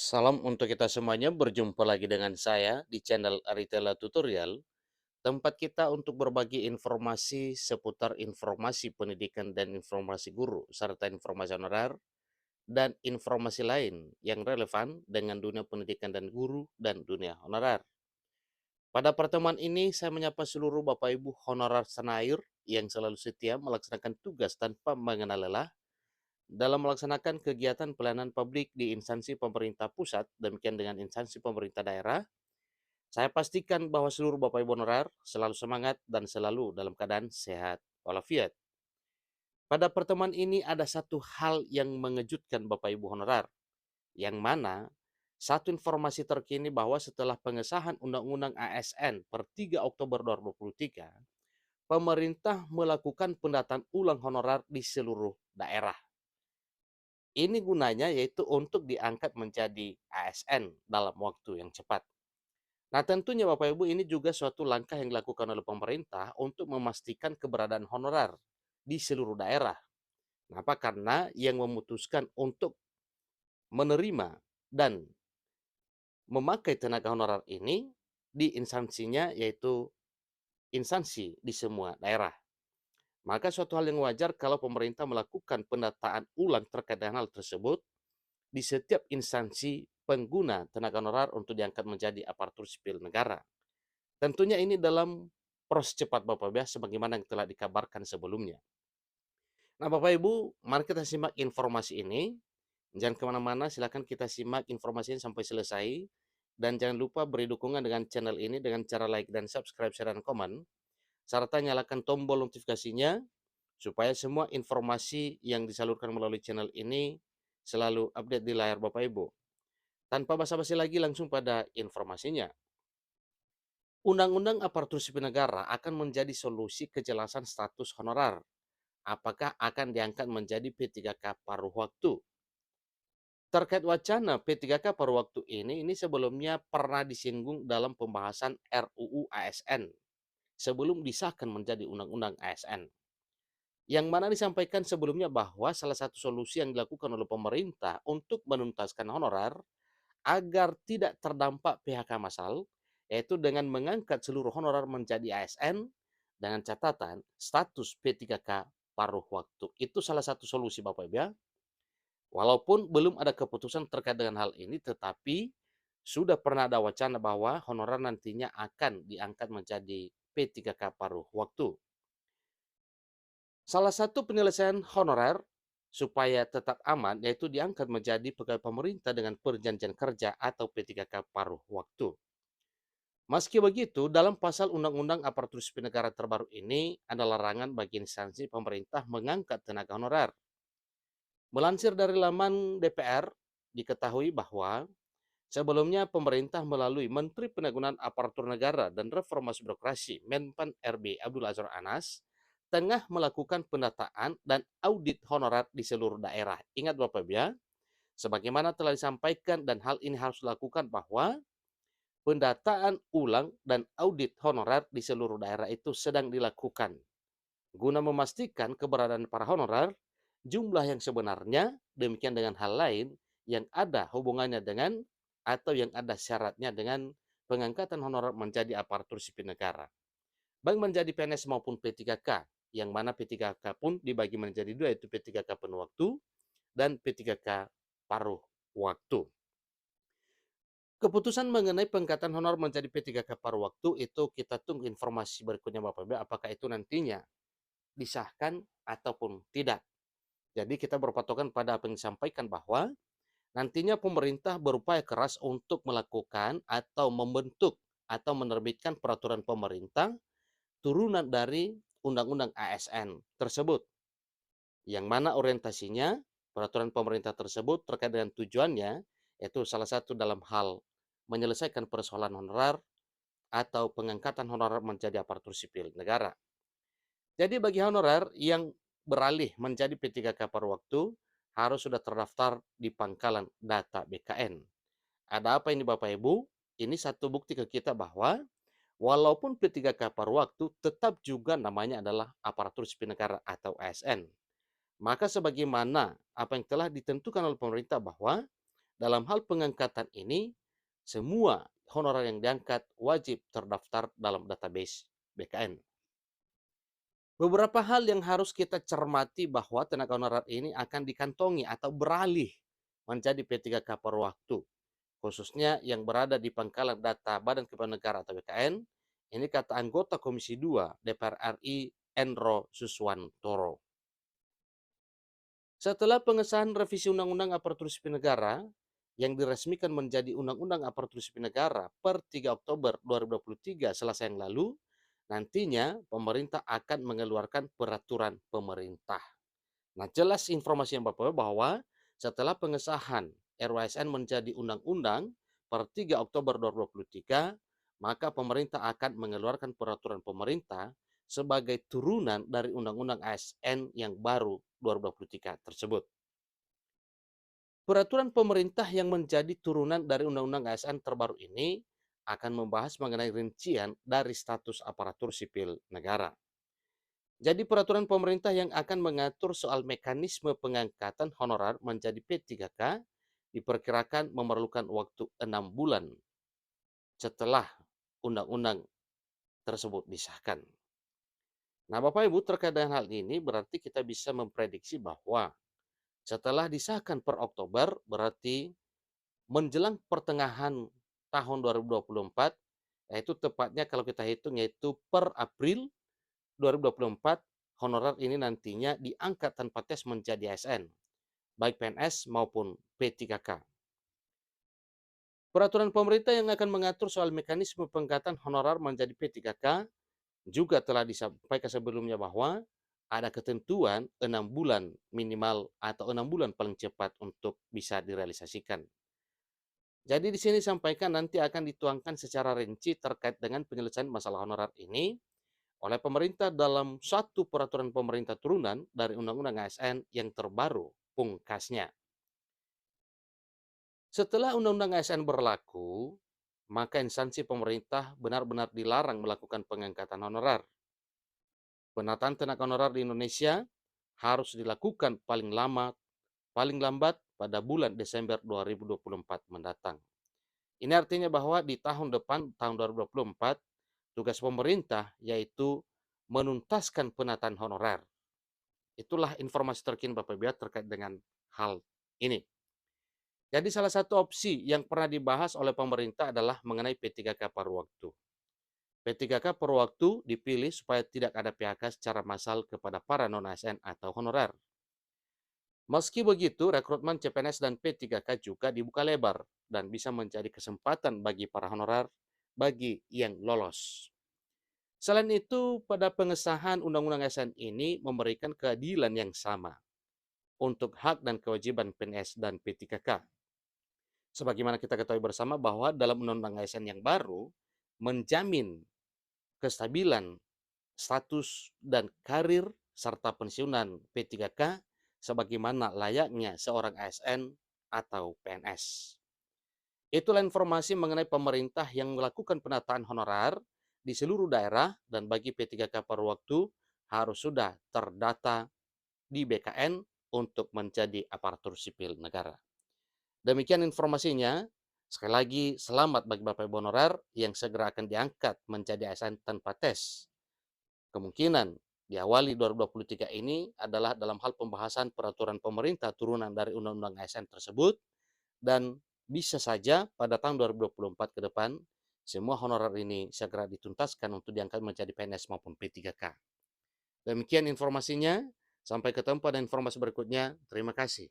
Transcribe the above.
Salam untuk kita semuanya, berjumpa lagi dengan saya di channel Aritella Tutorial, tempat kita untuk berbagi informasi seputar informasi pendidikan dan informasi guru, serta informasi honorer dan informasi lain yang relevan dengan dunia pendidikan dan guru dan dunia honorer. Pada pertemuan ini, saya menyapa seluruh Bapak Ibu honorer senair yang selalu setia melaksanakan tugas tanpa mengenal lelah dalam melaksanakan kegiatan pelayanan publik di instansi pemerintah pusat, demikian dengan instansi pemerintah daerah. Saya pastikan bahwa seluruh Bapak Ibu honorer selalu semangat dan selalu dalam keadaan sehat walafiat. Pada pertemuan ini ada satu hal yang mengejutkan Bapak Ibu honorer, yang mana satu informasi terkini bahwa setelah pengesahan Undang-Undang ASN per 3 Oktober 2023, pemerintah melakukan pendataan ulang honorer di seluruh daerah. Ini gunanya yaitu untuk diangkat menjadi ASN dalam waktu yang cepat. Nah, tentunya Bapak Ibu ini juga suatu langkah yang dilakukan oleh pemerintah untuk memastikan keberadaan honorer di seluruh daerah. Kenapa? Karena yang memutuskan untuk menerima dan memakai tenaga honorer ini di instansinya yaitu instansi di semua daerah. Maka suatu hal yang wajar kalau pemerintah melakukan pendataan ulang terkait dengan hal tersebut di setiap instansi pengguna tenaga honorer untuk diangkat menjadi aparatur sipil negara. Tentunya ini dalam proses cepat Bapak Ibu ya, sebagaimana yang telah dikabarkan sebelumnya. Nah Bapak Ibu, mari kita simak informasi ini. Jangan kemana-mana, silakan kita simak informasinya sampai selesai. Dan jangan lupa beri dukungan dengan channel ini dengan cara like dan subscribe, share, dan komen. Serta nyalakan tombol notifikasinya supaya semua informasi yang disalurkan melalui channel ini selalu update di layar Bapak Ibu. Tanpa basa-basi lagi langsung pada informasinya. Undang-Undang Aparatur Sipil Negara akan menjadi solusi kejelasan status honorer. Apakah akan diangkat menjadi P3K paruh waktu? Terkait wacana P3K paruh waktu ini sebelumnya pernah disinggung dalam pembahasan RUU ASN sebelum disahkan menjadi Undang-Undang ASN. Yang mana disampaikan sebelumnya bahwa salah satu solusi yang dilakukan oleh pemerintah untuk menuntaskan honorer agar tidak terdampak PHK massal, yaitu dengan mengangkat seluruh honorer menjadi ASN dengan catatan status P3K paruh waktu. Itu salah satu solusi Bapak Ibu ya. Walaupun belum ada keputusan terkait dengan hal ini, tetapi sudah pernah ada wacana bahwa honorer nantinya akan diangkat menjadi P3K paruh waktu. Salah satu penyelesaian honorer supaya tetap aman yaitu diangkat menjadi pegawai pemerintah dengan perjanjian kerja atau P3K paruh waktu. Meski begitu, dalam pasal Undang-Undang Aparatur Sipil Negara terbaru ini ada larangan bagi instansi pemerintah mengangkat tenaga honorer. Melansir dari laman DPR, diketahui bahwa sebelumnya pemerintah melalui Menteri Penanggulangan Aparatur Negara dan Reformasi Birokrasi Menpan RB Abdul Azwar Anas tengah melakukan pendataan dan audit honorer di seluruh daerah. Ingat Bapak Ibu ya, sebagaimana telah disampaikan dan hal ini harus dilakukan bahwa pendataan ulang dan audit honorer di seluruh daerah itu sedang dilakukan guna memastikan keberadaan para honorer, jumlah yang sebenarnya, demikian dengan hal lain yang ada hubungannya dengan atau yang ada syaratnya dengan pengangkatan honorer menjadi aparatur sipil negara. Baik menjadi PNS maupun P3K, yang mana P3K pun dibagi menjadi dua, yaitu P3K penuh waktu dan P3K paruh waktu. Keputusan mengenai pengangkatan honor menjadi P3K paruh waktu itu kita tunggu informasi berikutnya Bapak Ibu, apakah itu nantinya disahkan ataupun tidak. Jadi kita berpatokan pada apa yang disampaikan bahwa nantinya pemerintah berupaya keras untuk melakukan atau membentuk atau menerbitkan peraturan pemerintah turunan dari Undang-Undang ASN tersebut. Yang mana orientasinya peraturan pemerintah tersebut terkait dengan tujuannya yaitu salah satu dalam hal menyelesaikan persoalan honorer atau pengangkatan honorer menjadi aparatur sipil negara. Jadi bagi honorer yang beralih menjadi P3K paruh waktu harus sudah terdaftar di pangkalan data BKN. Ada apa ini Bapak Ibu? Ini satu bukti ke kita bahwa walaupun P3K paruh waktu tetap juga namanya adalah aparatur sipil negara atau ASN. Maka sebagaimana apa yang telah ditentukan oleh pemerintah bahwa Dalam hal pengangkatan ini, semua honorer yang diangkat wajib terdaftar dalam database BKN. Beberapa hal yang harus kita cermati bahwa tenaga honorer ini akan dikantongi atau beralih menjadi P3K per waktu, khususnya yang berada di pangkalan data Badan Kepegawaian Negara atau BKN. Ini kata anggota Komisi 2 DPR RI Enro Suswantoro. Setelah pengesahan revisi Undang-Undang Aparatur Sipil Negara yang diresmikan menjadi Undang-Undang Aparatur Sipil Negara per 3 Oktober 2023 Selasa yang lalu, nantinya pemerintah akan mengeluarkan peraturan pemerintah. Nah, jelas informasi yang Bapak bahwa setelah pengesahan RUASN menjadi undang-undang per 3 Oktober 2023, maka pemerintah akan mengeluarkan peraturan pemerintah sebagai turunan dari Undang-Undang ASN yang baru 2023 tersebut. Peraturan pemerintah yang menjadi turunan dari Undang-Undang ASN terbaru ini akan membahas mengenai rincian dari status aparatur sipil negara. Jadi peraturan pemerintah yang akan mengatur soal mekanisme pengangkatan honorer menjadi P3K diperkirakan memerlukan waktu 6 bulan setelah undang-undang tersebut disahkan. Nah, Bapak Ibu, terkait dengan hal ini berarti kita bisa memprediksi bahwa setelah disahkan per Oktober, berarti menjelang pertengahan tahun 2024, yaitu tepatnya kalau kita hitung yaitu per April 2024, honorer ini nantinya diangkat tanpa tes menjadi ASN, baik PNS maupun P3K. Peraturan pemerintah yang akan mengatur soal mekanisme pengangkatan honorer menjadi P3K juga telah disampaikan sebelumnya bahwa ada ketentuan 6 bulan minimal atau 6 bulan paling cepat untuk bisa direalisasikan. Jadi di sini disampaikan nanti akan dituangkan secara rinci terkait dengan penyelesaian masalah honorer ini oleh pemerintah dalam satu peraturan pemerintah turunan dari Undang-Undang ASN yang terbaru pungkasnya. Setelah Undang-Undang ASN berlaku, maka instansi pemerintah benar-benar dilarang melakukan pengangkatan honorer. Penataan tenaga honorer di Indonesia harus dilakukan paling lambat pada bulan Desember 2024 mendatang. Ini artinya bahwa di tahun depan, tahun 2024, tugas pemerintah yaitu menuntaskan penataan honorer. Itulah informasi terkini Bapak Ibu terkait dengan hal ini. Jadi salah satu opsi yang pernah dibahas oleh pemerintah adalah mengenai P3K paruh waktu. P3K paruh waktu dipilih supaya tidak ada PHK secara massal kepada para non-ASN atau honorer. Meski begitu, rekrutmen CPNS dan P3K juga dibuka lebar dan bisa menjadi kesempatan bagi para honorer bagi yang lolos. Selain itu, pada pengesahan Undang-Undang ASN ini memberikan keadilan yang sama untuk hak dan kewajiban PNS dan P3K. Sebagaimana kita ketahui bersama bahwa dalam Undang-Undang ASN yang baru menjamin kestabilan status dan karir serta pensiunan P3K sebagaimana layaknya seorang ASN atau PNS. Itulah informasi mengenai pemerintah yang melakukan penataan honorer di seluruh daerah dan bagi P3K paruh waktu harus sudah terdata di BKN untuk menjadi aparatur sipil negara. Demikian informasinya. Sekali lagi, selamat bagi Bapak Ibu honorer yang segera akan diangkat menjadi ASN tanpa tes. Kemungkinan diawali 2023 ini adalah dalam hal pembahasan peraturan pemerintah turunan dari Undang-Undang ASN tersebut, dan bisa saja pada tahun 2024 ke depan semua honorer ini segera dituntaskan untuk diangkat menjadi PNS maupun P3K. Demikian informasinya, sampai ketemu pada informasi berikutnya. Terima kasih.